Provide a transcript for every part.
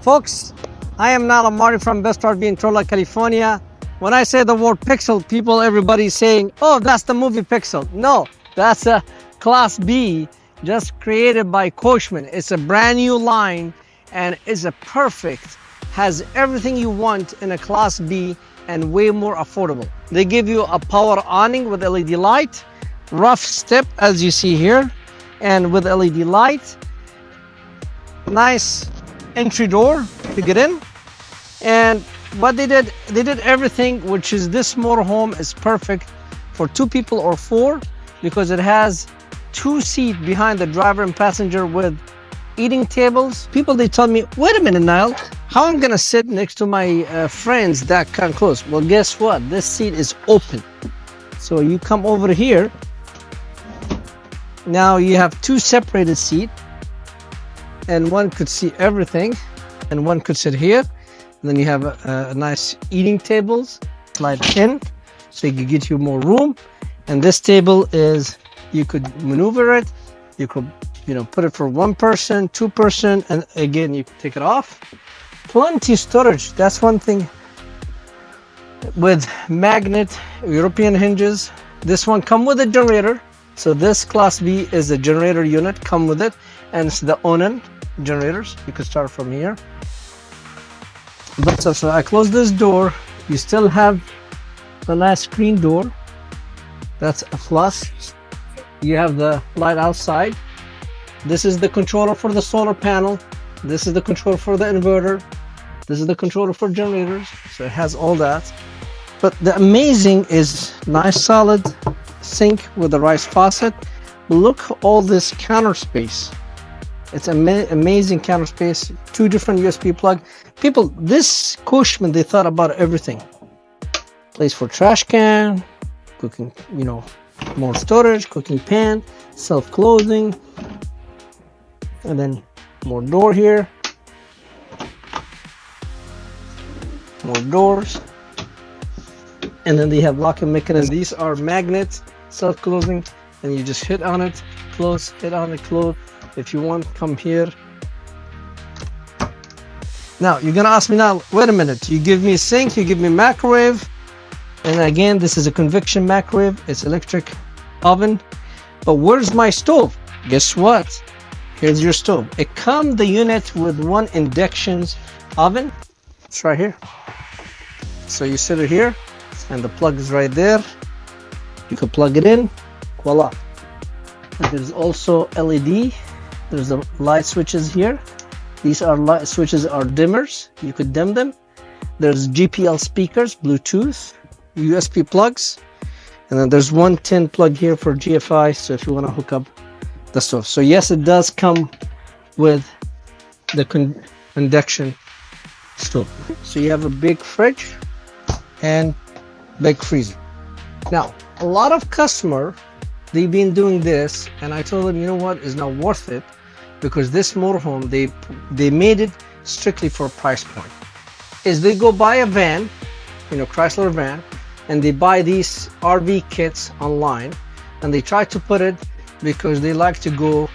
Folks, I am Nala Marty from Best RV in Trolla, California. When I say the word Pixel, everybody's saying, oh, that's the movie Pixel. No, that's a Class B just created by Coachmen. It's a brand new line and it's a perfect, has everything you want in a Class B and way more affordable. They give you a power awning with LED light, rough step as you see here, and with LED light, nice entry door to get in. And what they did everything, which is this motorhome is perfect for 2 people or 4 because it has 2 seats behind the driver and passenger with eating tables. People, they tell me, wait a minute, Niall, how I'm gonna sit next to my friends that kind of close? Well, guess what? This seat is open. So you come over here. Now you have 2 separated seats, and one could see everything, and one could sit here. And then you have a nice eating tables, slide in, so you can get you more room. And this table is, you could maneuver it. You could, put it for 1 person, 2 person, and again, you can take it off. Plenty storage. That's one thing with magnet European hinges. This one come with a generator. So this Class B is a generator unit, come with it, and it's the Onan generators. You could start from here. But so I close this door. You still have the nice screen door. That's a plus. You have the light outside. This is the controller for the solar panel. This is the controller for the inverter. This is the controller for generators. So it has all that. But the amazing is nice solid sink with the rice faucet. Look all this counter space. It's amazing counter space. 2 different USB plug. People, this Coachmen, they thought about everything. Place for trash can, cooking, more storage, cooking pan, self-closing, and then more door here, more doors, and then they have locking mechanism. These are magnets, self-closing, and you just hit on it, close, hit on it, close. If you want, come here. Now you're gonna ask me now, wait a minute, you give me a sink, you give me a microwave, and again, this is a convection microwave, it's electric oven, but where's my stove? Guess what? Here's your stove. It comes the unit with 1 induction oven. It's right here. So you sit it here, and the plug is right there. You can plug it in, voila. And there's also LED. There's the light switches here. These are light switches are dimmers. You could dim them. There's GPL speakers, Bluetooth, USB plugs, and then there's 1 tin plug here for GFI. So if you want to hook up the stove. So yes, it does come with the induction stove. So you have a big fridge and big freezer. Now, a lot of customer, they've been doing this, and I told them, you know what, it's not worth it, because this motorhome, they made it strictly for a price point. Is they go buy a van, Chrysler van, and they buy these RV kits online, and they try to put it because they like to go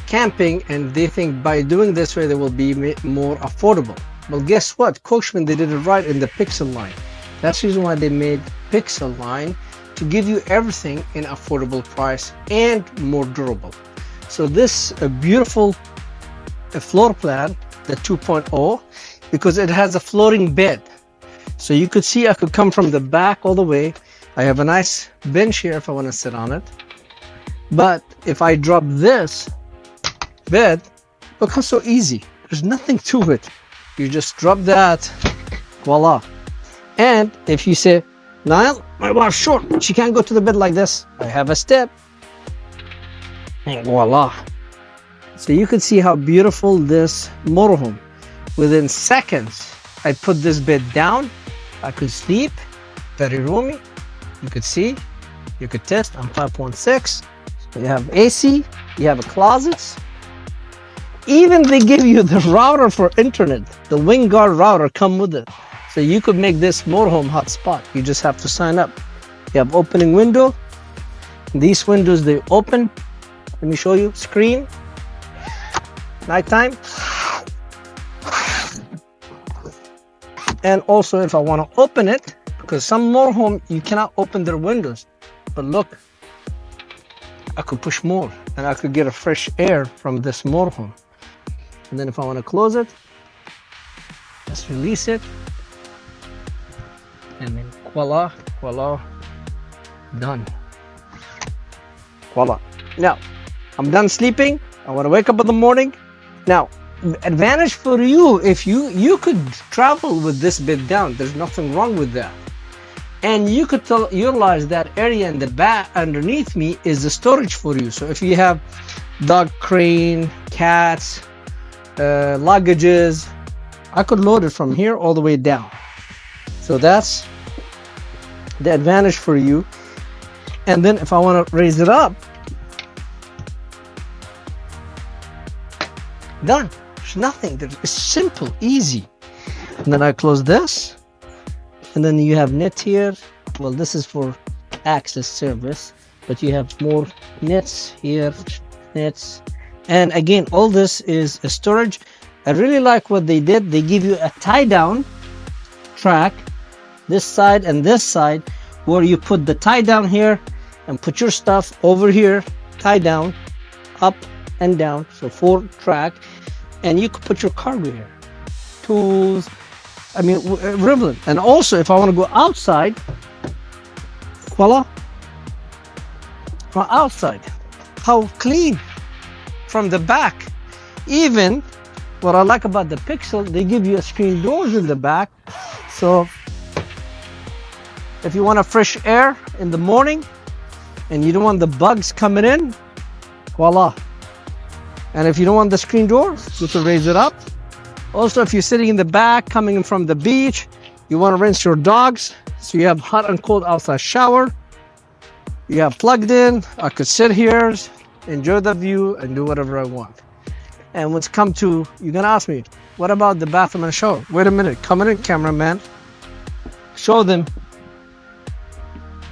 camping, and they think by doing this way they will be more affordable. Well, guess what? Coachmen, they did it right in the Pixel line. That's the reason why they made Pixel line, to give you everything in affordable price and more durable. So this a beautiful floor plan, the 2.0, because it has a floating bed. So you could see I could come from the back all the way. I have a nice bench here if I want to sit on it. But if I drop this bed, look how so easy. There's nothing to it. You just drop that, voila. And if you say, Niall, my wife's short, she can't go to the bed like this, I have a step, and voila. So you can see how beautiful this motorhome. Within seconds, I put this bed down, I could sleep, very roomy. You could see, you could test, I'm 5.6. You have AC, you have a closet. Even they give you the router for internet, the WingGuard router come with it. So you could make this motorhome hotspot. You just have to sign up. You have opening window. These windows, they open. Let me show you. Screen. Nighttime. And also if I want to open it, because some motorhome you cannot open their windows, but look, I could push more and I could get a fresh air from this motorhome. And then if I want to close it, just release it, and then voila, voila, done. Voila. Now I'm done sleeping. I want to wake up in the morning. Now, advantage for you, if you could travel with this bed down, there's nothing wrong with that. And you could utilize that area in the back underneath me is the storage for you. So if you have dog crane, cats, luggages, I could load it from here all the way down. So that's the advantage for you. And then if I want to raise it up, done. There's nothing. It's simple, easy. And then I close this, and then you have net here. Well, this is for access service, but you have more nets here, nets. And again, all this is a storage. I really like what they did. They give you a tie down track, this side and this side, where you put the tie down here and put your stuff over here, tie down, up and down. So 4 track, and you could put your cargo here, tools, I mean, relevant. And also if I want to go outside, voila, from outside, how clean from the back. Even what I like about the Pixel, they give you a screen doors in the back. So if you want a fresh air in the morning and you don't want the bugs coming in, voila. And if you don't want the screen door, you can raise it up. Also, if you're sitting in the back coming in from the beach, you want to rinse your dogs, so you have hot and cold outside shower, you have plugged in. I could sit here, enjoy the view, and do whatever I want. And when it's come to, you're gonna ask me, what about the bathroom and shower? Wait a minute, come in, cameraman, show them.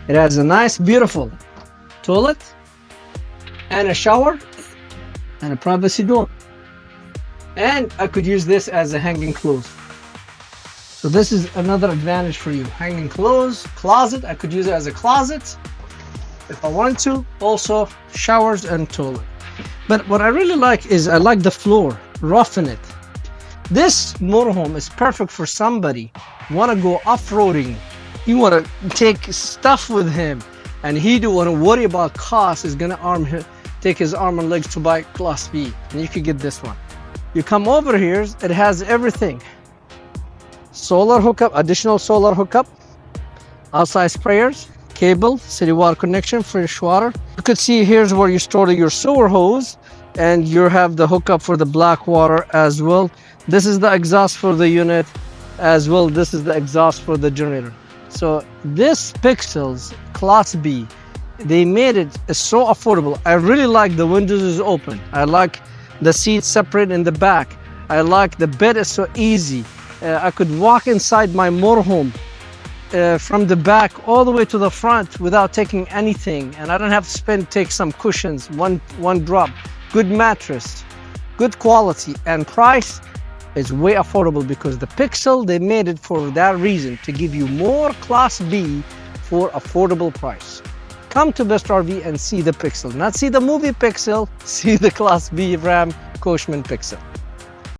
It has a nice, beautiful toilet and a shower and a privacy door. And I could use this as a hanging clothes. So this is another advantage for you. Hanging clothes, closet, I could use it as a closet if I want to. Also showers and toilet. But what I really like is I like the floor, roughen it. This motorhome is perfect for somebody want to go off-roading. You want to take stuff with him, and he don't want to worry about cost. Is gonna take his arm and legs to buy Class B, and you could get this one. You come over here, it has everything. Solar hookup, additional solar hookup, outside sprayers, cable, city water connection, fresh water. You could see here's where you store your sewer hose, and you have the hookup for the black water as well. This is the exhaust for the unit as well. This is the exhaust for the generator. So this Pixel's Class B, they made it so affordable. I really like the windows is open. I like the seats separate in the back. I like the bed is so easy. I could walk inside my motorhome from the back all the way to the front without taking anything, and I don't have to take some cushions, one drop. Good mattress, good quality, and price is way affordable, because the Pixel, they made it for that reason, to give you more Class B for affordable price. Come to Best RV and see the Pixel, not see the movie Pixel, see the Class B Ram Coachmen Pixel.